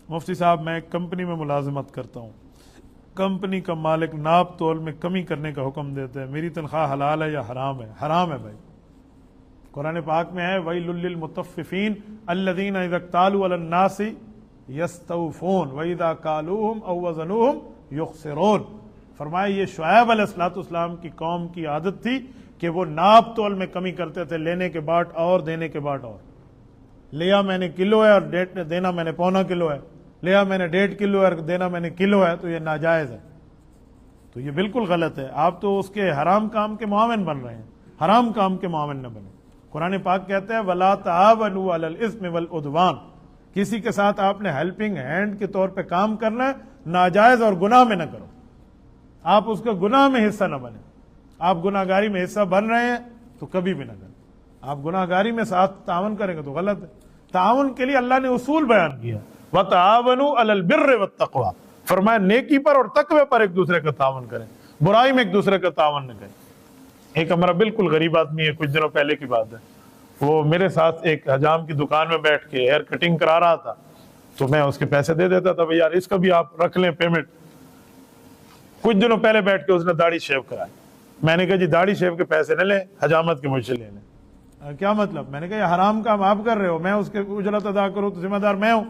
मुफ्ती साहब मैं एक कंपनी में मुलाजमत करता हूँ, कंपनी का मालिक नाप तोल में कमी करने का हुक्म देता है, मेरी तनख्वाह हलाल है या हराम है? हराम है भाई। कुरान पाक में है वैलुल लिल मुतफ्फिफीन अल्लज़ीना इज़ा क्तालू अलन नासी यस्तौफून व इज़ा कालूहुम औ वज़नूहुम युखसिरून। फरमाया ये शुएब अलैहिस्सलाम की कौम की आदत थी कि वो नाप तोल में कमी करते थे, लेने के बाद और देने के बाद और। लिया मैंने किलो है और देना मैंने पौना किलो है, लिया मैंने 1.5 किलो है और देना मैंने किलो है, तो ये नाजायज है, तो ये बिल्कुल गलत है। आप तो उसके हराम काम के मुआविन बन रहे हैं, हराम काम के मुआविन न बने। कुरान पाक कहते हैं वला तावनु अलल इस्मि वल उद्वान, किसी के साथ आपने हेल्पिंग हैंड के तौर पे काम करना है, नाजायज और गुनाह में न करो, आप उसका गुनाह में हिस्सा न बने। आप गुनाहगारी में हिस्सा बन रहे हैं तो कभी भी न करें। आप गुनाहगारी में साथ तावन करेंगे तो गलत है। तावन के लिए अल्लाह ने उसूल बयान किया, वतावनु अलल बिर्रि वत्तक़वा, फरमाया नेकी पर और तकवे पर एक दूसरे का तावन करें, बुराई में एक दूसरे का तावन न करें। एक हमारा बिल्कुल गरीब आदमी है, कुछ दिनों पहले की बात है, वो मेरे साथ एक हजाम की दुकान में बैठ के हेयर कटिंग करा रहा था, तो मैं उसके पैसे दे देता था, भाई यार इसका भी आप रख लें पेमेंट। कुछ दिनों पहले बैठ के उसने दाढ़ी शेव कराई, मैंने कहा जी दाढ़ी शेव के पैसे न लें, हजामत के मुझसे ले लें। क्या मतलब? मैंने कहा हराम काम आप कर रहे हो, मैं उसके उजरत अदा करूं तो जिम्मेदार मैं हूं।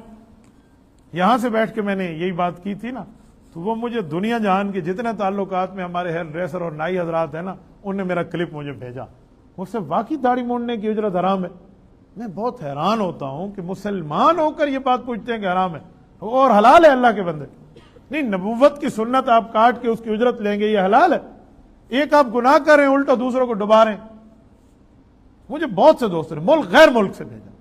यहां से बैठ के मैंने यही बात की थी ना, तो वो मुझे दुनिया जहान के जितने ताल्लुकात में हमारे हेयर ड्रेसर और नाई हजरात है ना, उनने मेरा क्लिप मुझे भेजा, मुझसे वाकई दाढ़ी मोड़ने की उजरत हराम है। मैं बहुत हैरान होता हूं कि मुसलमान होकर ये बात पूछते हैं कि हराम है और हलाल है। अल्लाह के बंदे, नहीं, नबुव्वत की सुन्नत आप काट के उसकी उजरत लेंगे, ये हलाल है। एक आप गुनाह कर रहे हैं, उल्टा दूसरों को डुबा रहे हैं। मुझे बहुत से दोस्त ने मुल्क गैर मुल्क से भेजा,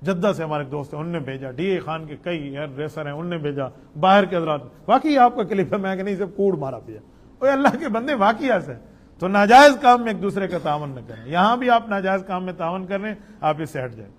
जद्दा से हमारे दोस्त हैं उनने भेजा, DA खान के कई हेयर ड्रेसर हैं उनने भेजा, बाहर के हजरात, वाकई आपका क्लिप है, मैं नहीं सब कूड़ मारा पिया। ओए अल्लाह के बंदे वाकई ऐसे है। तो नाजायज काम में एक दूसरे का तावन न करें। यहां भी आप नाजायज काम में तावन कर रहे हैं, आप इससे हट जाए।